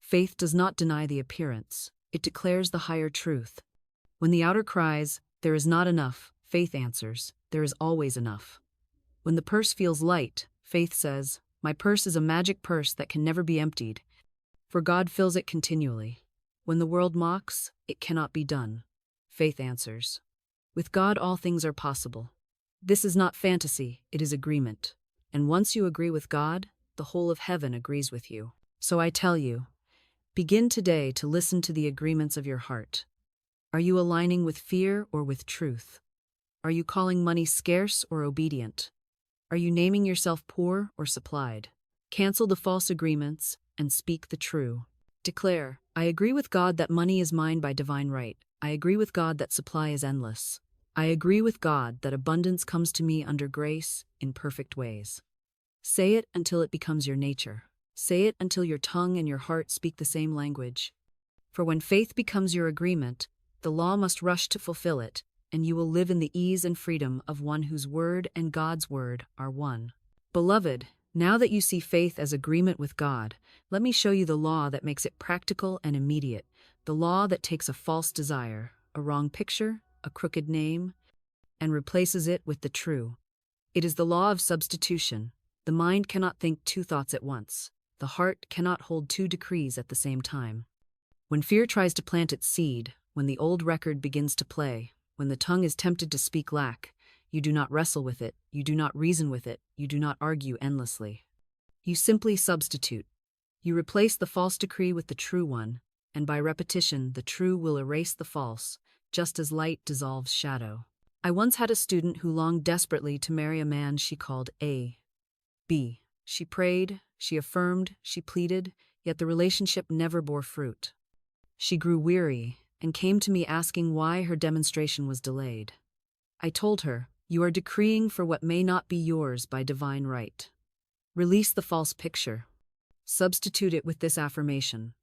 Faith does not deny the appearance, it declares the higher truth. When the outer cries, there is not enough, faith answers, there is always enough. When the purse feels light, faith says, my purse is a magic purse that can never be emptied, for God fills it continually. When the world mocks, it cannot be done. Faith answers, with God all things are possible. This is not fantasy, it is agreement. And once you agree with God, the whole of heaven agrees with you. So I tell you, begin today to listen to the agreements of your heart. Are you aligning with fear or with truth? Are you calling money scarce or obedient? Are you naming yourself poor or supplied? Cancel the false agreements and speak the true. Declare, I agree with God that money is mine by divine right. I agree with God that supply is endless. I agree with God that abundance comes to me under grace in perfect ways. Say it until it becomes your nature. Say it until your tongue and your heart speak the same language. For when faith becomes your agreement, the law must rush to fulfill it, and you will live in the ease and freedom of one whose word and God's word are one. Beloved, now that you see faith as agreement with God, let me show you the law that makes it practical and immediate, the law that takes a false desire, a wrong picture, a crooked name, and replaces it with the true. It is the law of substitution. The mind cannot think two thoughts at once. The heart cannot hold two decrees at the same time. When fear tries to plant its seed, when the old record begins to play, when the tongue is tempted to speak lack, you do not wrestle with it, you do not reason with it, you do not argue endlessly. You simply substitute. You replace the false decree with the true one, and by repetition the true will erase the false, just as light dissolves shadow. I once had a student who longed desperately to marry a man she called A. B. She prayed, she affirmed, she pleaded, yet the relationship never bore fruit. She grew weary and came to me asking why her demonstration was delayed. I told her, you are decreeing for what may not be yours by divine right. Release the false picture. Substitute it with this affirmation.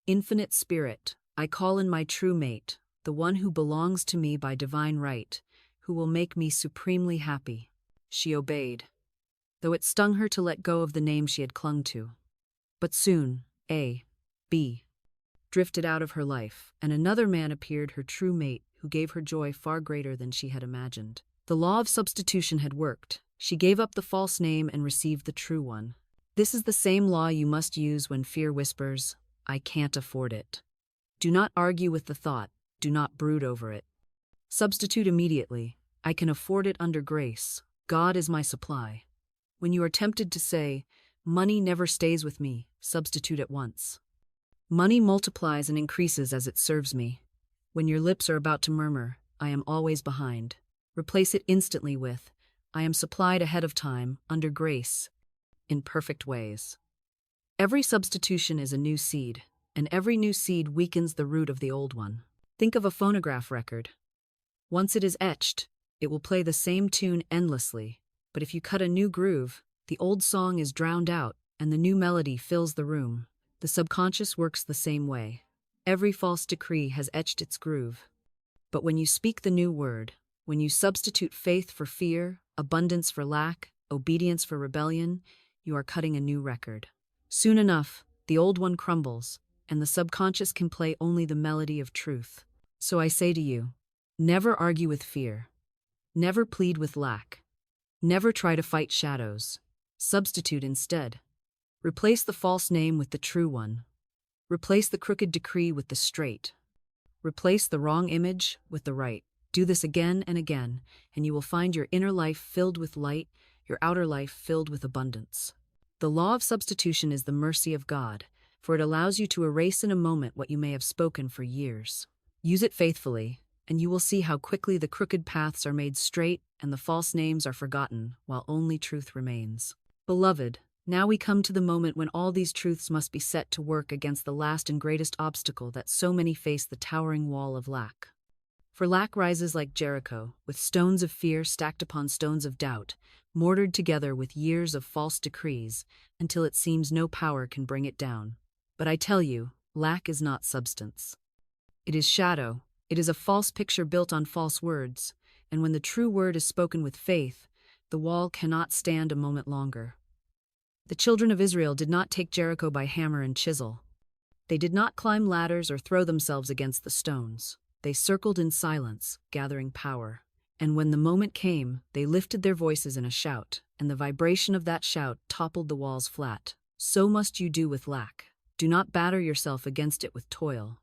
Infinite Spirit, I call in my true mate, the one who belongs to me by divine right, who will make me supremely happy. She obeyed, though it stung her to let go of the name she had clung to. But soon, A. B. drifted out of her life, and another man appeared, her true mate, who gave her joy far greater than she had imagined. The law of substitution had worked. She gave up the false name and received the true one. This is the same law you must use when fear whispers, I can't afford it. Do not argue with the thought. Do not brood over it. Substitute immediately. I can afford it under grace. God is my supply. When you are tempted to say, money never stays with me, substitute at once. Money multiplies and increases as it serves me. When your lips are about to murmur, I am always behind. Replace it instantly with, I am supplied ahead of time, under grace. in perfect ways. Every substitution is a new seed, and every new seed weakens the root of the old one. Think of a phonograph record. Once it is etched, it will play the same tune endlessly, but if you cut a new groove, the old song is drowned out and the new melody fills the room. The subconscious works the same way. Every false decree has etched its groove. But when you speak the new word, when you substitute faith for fear, abundance for lack, obedience for rebellion, you are cutting a new record. Soon enough, the old one crumbles, and the subconscious can play only the melody of truth. So I say to you, never argue with fear. Never plead with lack. Never try to fight shadows. Substitute instead. Replace the false name with the true one. Replace the crooked decree with the straight. Replace the wrong image with the right. Do this again and again, and you will find your inner life filled with light, your outer life filled with abundance. The law of substitution is the mercy of God, for it allows you to erase in a moment what you may have spoken for years. Use it faithfully, and you will see how quickly the crooked paths are made straight and the false names are forgotten, while only truth remains. Beloved, now we come to the moment when all these truths must be set to work against the last and greatest obstacle that so many face, the towering wall of lack. For lack rises like Jericho, with stones of fear stacked upon stones of doubt, mortared together with years of false decrees, until it seems no power can bring it down. But I tell you, lack is not substance. It is shadow. It is a false picture built on false words, and when the true word is spoken with faith, the wall cannot stand a moment longer. The children of Israel did not take Jericho by hammer and chisel. They did not climb ladders or throw themselves against the stones. They circled in silence, gathering power. And when the moment came, they lifted their voices in a shout, and the vibration of that shout toppled the walls flat. So must you do with lack. Do not batter yourself against it with toil.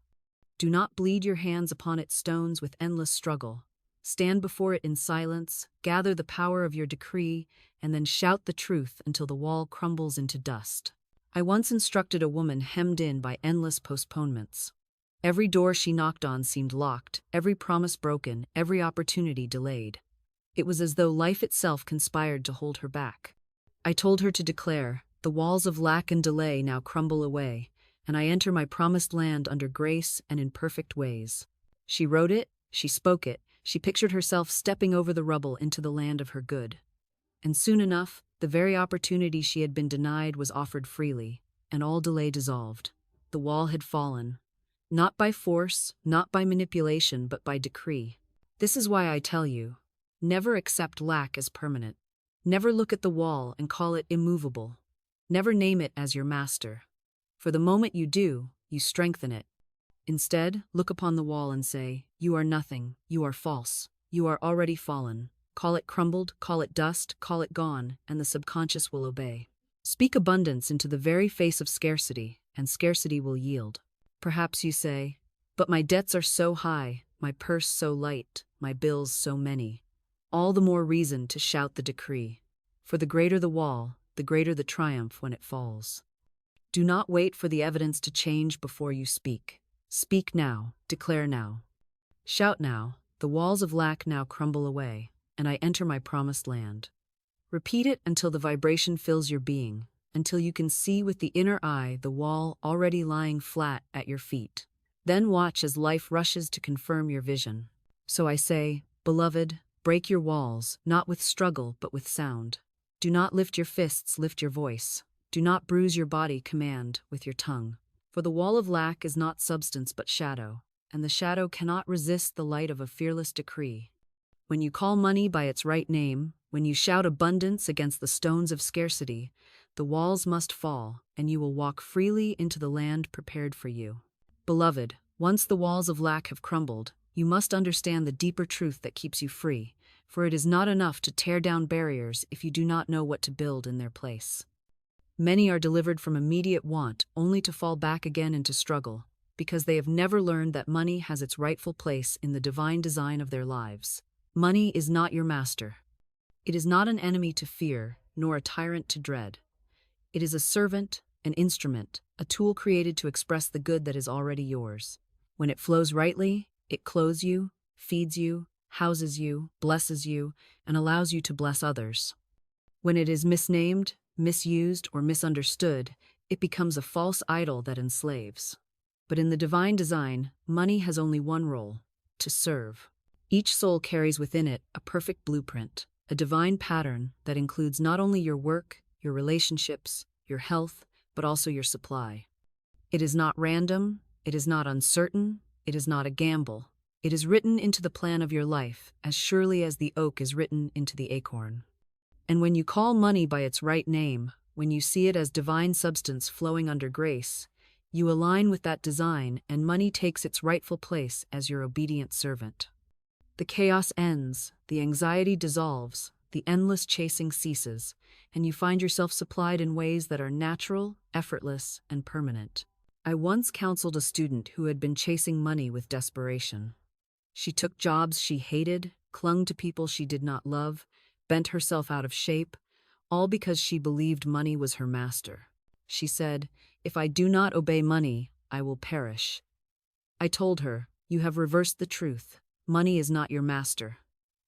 Do not bleed your hands upon its stones with endless struggle. Stand before it in silence, gather the power of your decree, and then shout the truth until the wall crumbles into dust. I once instructed a woman hemmed in by endless postponements. Every door she knocked on seemed locked, every promise broken, every opportunity delayed. It was as though life itself conspired to hold her back. I told her to declare, "The walls of lack and delay now crumble away, and I enter my promised land under grace and in perfect ways." She wrote it, she spoke it, she pictured herself stepping over the rubble into the land of her good. And soon enough, the very opportunity she had been denied was offered freely, and all delay dissolved. The wall had fallen. Not by force, not by manipulation, but by decree. This is why I tell you, never accept lack as permanent. Never look at the wall and call it immovable. Never name it as your master. For the moment you do, you strengthen it. Instead, look upon the wall and say, "You are nothing, you are false, you are already fallen." Call it crumbled, call it dust, call it gone, and the subconscious will obey. Speak abundance into the very face of scarcity, and scarcity will yield. Perhaps you say, "But my debts are so high, my purse so light, my bills so many." All the more reason to shout the decree. For the greater the wall, the greater the triumph when it falls. Do not wait for the evidence to change before you speak. Speak now, declare now. Shout now, "The walls of lack now crumble away, and I enter my promised land." Repeat it until the vibration fills your being, until you can see with the inner eye the wall already lying flat at your feet. Then watch as life rushes to confirm your vision. So I say, beloved, break your walls, not with struggle but with sound. Do not lift your fists, lift your voice. Do not bruise your body, command with your tongue. For the wall of lack is not substance but shadow, and the shadow cannot resist the light of a fearless decree. When you call money by its right name, when you shout abundance against the stones of scarcity, the walls must fall, and you will walk freely into the land prepared for you. Beloved, once the walls of lack have crumbled, you must understand the deeper truth that keeps you free, for it is not enough to tear down barriers if you do not know what to build in their place. Many are delivered from immediate want only to fall back again into struggle, because they have never learned that money has its rightful place in the divine design of their lives. Money is not your master. It is not an enemy to fear, nor a tyrant to dread. It is a servant, an instrument, a tool created to express the good that is already yours. When it flows rightly, it clothes you, feeds you, houses you, blesses you, and allows you to bless others. When it is misnamed, misused, or misunderstood, it becomes a false idol that enslaves. But in the divine design, money has only one role: to serve. Each soul carries within it a perfect blueprint, a divine pattern that includes not only your work, your relationships, your health, but also your supply. It is not random, it is not uncertain, it is not a gamble. It is written into the plan of your life as surely as the oak is written into the acorn. And when you call money by its right name, when you see it as divine substance flowing under grace, you align with that design and money takes its rightful place as your obedient servant. The chaos ends, the anxiety dissolves, the endless chasing ceases, and you find yourself supplied in ways that are natural, effortless, and permanent. I once counseled a student who had been chasing money with desperation. She took jobs she hated, clung to people she did not love, bent herself out of shape, all because she believed money was her master. She said, "If I do not obey money, I will perish." I told her, "You have reversed the truth. Money is not your master.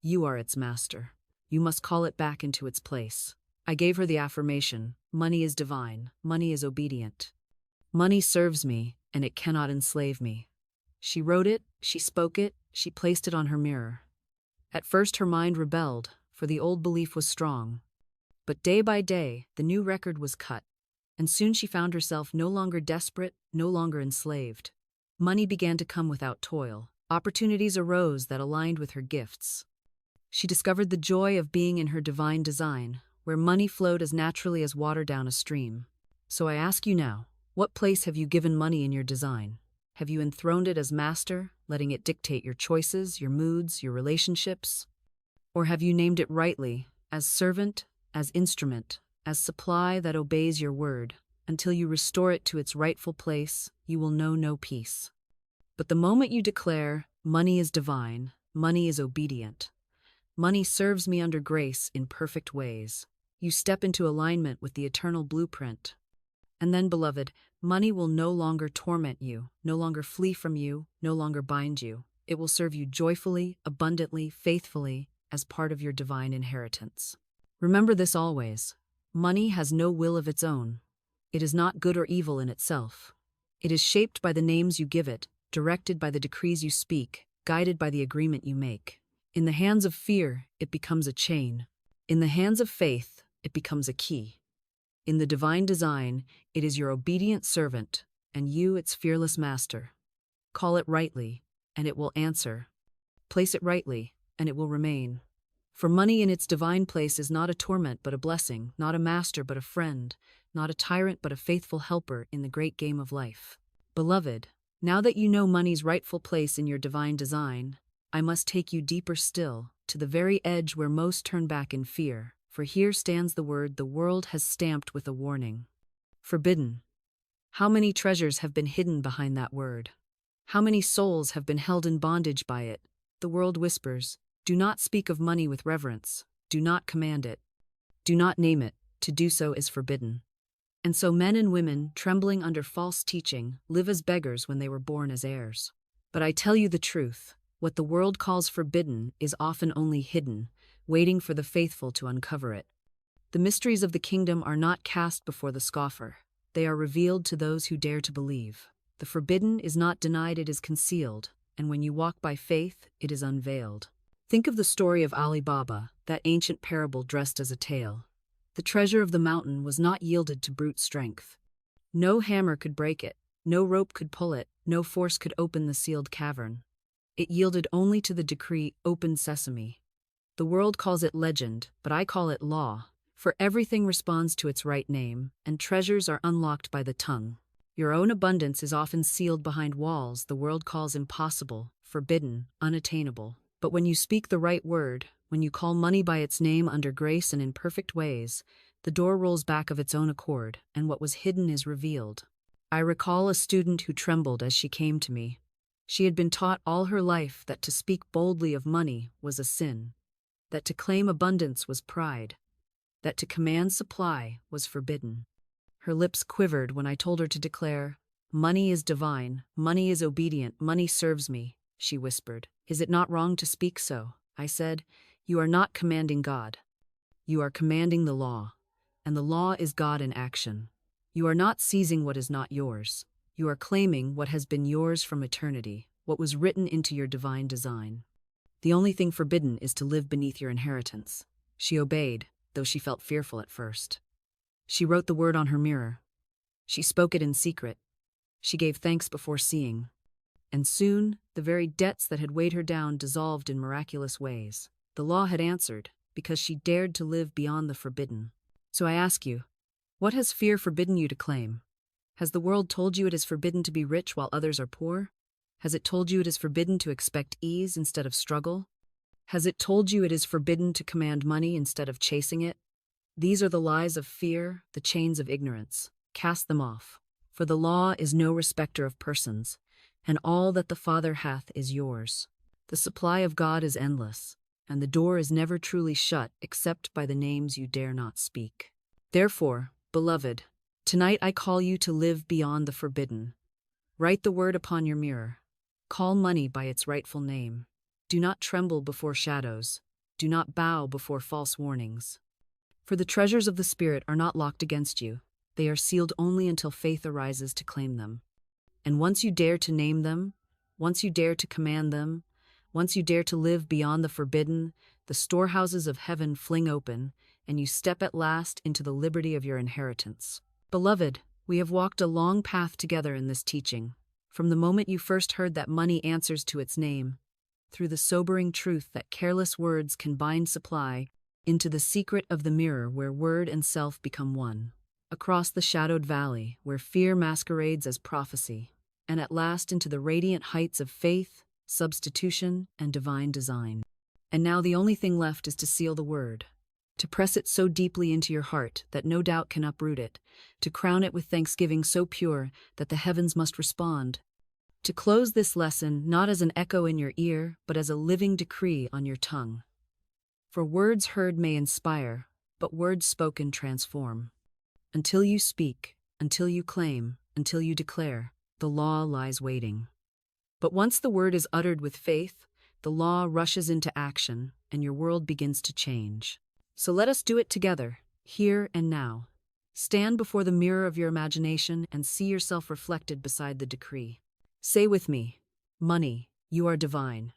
You are its master. You must call it back into its place." I gave her the affirmation, "Money is divine. Money is obedient. Money serves me, and it cannot enslave me." She wrote it, she spoke it, she placed it on her mirror. At first her mind rebelled, for the old belief was strong. But day by day, the new record was cut, and soon she found herself no longer desperate, no longer enslaved. Money began to come without toil. Opportunities arose that aligned with her gifts. She discovered the joy of being in her divine design, where money flowed as naturally as water down a stream. So I ask you now, what place have you given money in your design? Have you enthroned it as master, letting it dictate your choices, your moods, your relationships? Or have you named it rightly, as servant, as instrument, as supply that obeys your word? Until you restore it to its rightful place, you will know no peace. But the moment you declare, "Money is divine, money is obedient, money serves me under grace in perfect ways," you step into alignment with the eternal blueprint. And then, beloved, money will no longer torment you, no longer flee from you, no longer bind you. It will serve you joyfully, abundantly, faithfully, as part of your divine inheritance. Remember this always. Money has no will of its own. It is not good or evil in itself. It is shaped by the names you give it, directed by the decrees you speak, guided by the agreement you make. In the hands of fear, it becomes a chain. In the hands of faith, it becomes a key. In the divine design, it is your obedient servant, and you its fearless master. Call it rightly, and it will answer. Place it rightly, and it will remain. For money in its divine place is not a torment but a blessing, not a master but a friend, not a tyrant but a faithful helper in the great game of life. Beloved, now that you know money's rightful place in your divine design, I must take you deeper still, to the very edge where most turn back in fear, for here stands the word the world has stamped with a warning. Forbidden. How many treasures have been hidden behind that word? How many souls have been held in bondage by it? The world whispers, "Do not speak of money with reverence. Do not command it. Do not name it. To do so is forbidden." And so men and women, trembling under false teaching, live as beggars when they were born as heirs. But I tell you the truth, what the world calls forbidden is often only hidden, waiting for the faithful to uncover it. The mysteries of the kingdom are not cast before the scoffer. They are revealed to those who dare to believe. The forbidden is not denied, it is concealed, and when you walk by faith, it is unveiled. Think of the story of Ali Baba, that ancient parable dressed as a tale. The treasure of the mountain was not yielded to brute strength. No hammer could break it, no rope could pull it, no force could open the sealed cavern. It yielded only to the decree, "Open Sesame." The world calls it legend, but I call it law, for everything responds to its right name, and treasures are unlocked by the tongue. Your own abundance is often sealed behind walls the world calls impossible, forbidden, unattainable. But when you speak the right word, when you call money by its name under grace and in perfect ways, the door rolls back of its own accord, and what was hidden is revealed. I recall a student who trembled as she came to me. She had been taught all her life that to speak boldly of money was a sin, that to claim abundance was pride, that to command supply was forbidden. Her lips quivered when I told her to declare, "Money is divine, money is obedient, money serves me," she whispered. "Is it not wrong to speak so?" I said, "You are not commanding God. You are commanding the law. and the law is God in action. You are not seizing what is not yours. You are claiming what has been yours from eternity, what was written into your divine design. The only thing forbidden is to live beneath your inheritance. She obeyed, though she felt fearful at first. She wrote the word on her mirror. She spoke it in secret. She gave thanks before seeing. And soon, the very debts that had weighed her down dissolved in miraculous ways. The law had answered, because she dared to live beyond the forbidden. So I ask you, what has fear forbidden you to claim? Has the world told you it is forbidden to be rich while others are poor? Has it told you it is forbidden to expect ease instead of struggle? Has it told you it is forbidden to command money instead of chasing it? These are the lies of fear, the chains of ignorance. Cast them off. For the law is no respecter of persons, and all that the Father hath is yours. The supply of God is endless, and the door is never truly shut except by the names you dare not speak. Therefore, beloved, tonight I call you to live beyond the forbidden. Write the word upon your mirror. Call money by its rightful name. Do not tremble before shadows. Do not bow before false warnings. For the treasures of the Spirit are not locked against you. They are sealed only until faith arises to claim them. And once you dare to name them, once you dare to command them, once you dare to live beyond the forbidden, the storehouses of heaven fling open, and you step at last into the liberty of your inheritance. Beloved, we have walked a long path together in this teaching, from the moment you first heard that money answers to its name, through the sobering truth that careless words can bind supply, into the secret of the mirror where word and self become one, across the shadowed valley where fear masquerades as prophecy, and at last into the radiant heights of faith, substitution, and divine design. And now the only thing left is to seal the word, to press it so deeply into your heart that no doubt can uproot it, to crown it with thanksgiving so pure that the heavens must respond, to close this lesson not as an echo in your ear, but as a living decree on your tongue. For words heard may inspire, but words spoken transform. Until you speak, until you claim, until you declare, the law lies waiting. But once the word is uttered with faith, the law rushes into action, and your world begins to change. So let us do it together, here and now. Stand before the mirror of your imagination and see yourself reflected beside the decree. Say with me, money, you are divine.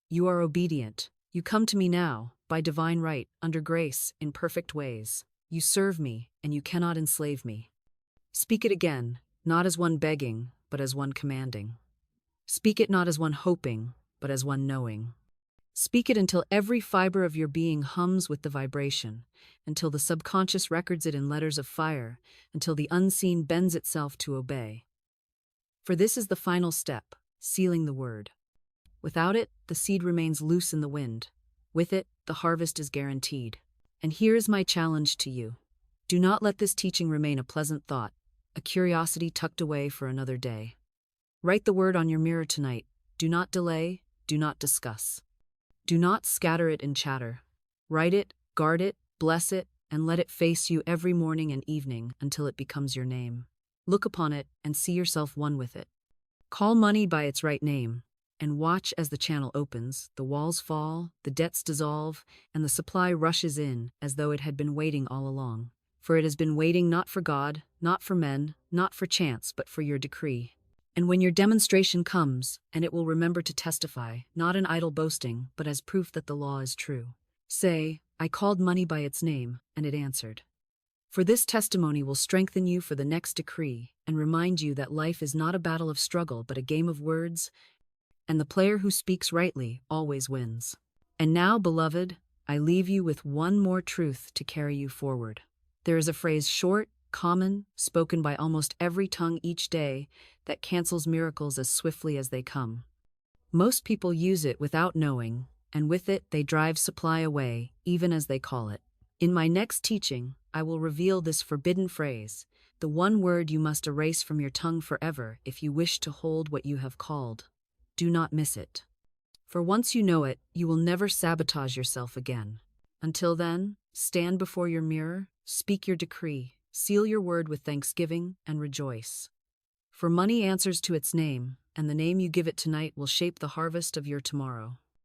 You are obedient. You come to me now, by divine right, under grace, in perfect ways. You serve me, and you cannot enslave me. Speak it again, not as one begging, but as one commanding. Speak it not as one hoping, but as one knowing. Speak it until every fiber of your being hums with the vibration, until the subconscious records it in letters of fire, until the unseen bends itself to obey. For this is the final step, sealing the word. Without it, the seed remains loose in the wind. With it, the harvest is guaranteed. And here is my challenge to you. Do not let this teaching remain a pleasant thought, a curiosity tucked away for another day. Write the word on your mirror tonight. Do not delay, do not discuss. Do not scatter it in chatter. Write it, guard it, bless it, and let it face you every morning and evening until it becomes your name. Look upon it and see yourself one with it. Call money by its right name, and watch as the channel opens, the walls fall, the debts dissolve, and the supply rushes in as though it had been waiting all along. For it has been waiting not for God, not for men, not for chance, but for your decree. And when your demonstration comes, and it will remember to testify, not in idle boasting, but as proof that the law is true. Say, I called money by its name, and it answered. For this testimony will strengthen you for the next decree, and remind you that life is not a battle of struggle but a game of words, and the player who speaks rightly always wins. And now, beloved, I leave you with one more truth to carry you forward. There is a phrase short, common, spoken by almost every tongue each day, that cancels miracles as swiftly as they come. Most people use it without knowing, and with it they drive supply away, even as they call it. In my next teaching, I will reveal this forbidden phrase, the one word you must erase from your tongue forever if you wish to hold what you have called. Do not miss it. For once you know it, you will never sabotage yourself again. Until then, stand before your mirror, speak your decree, seal your word with thanksgiving, and rejoice. For money answers to its name, and the name you give it tonight will shape the harvest of your tomorrow.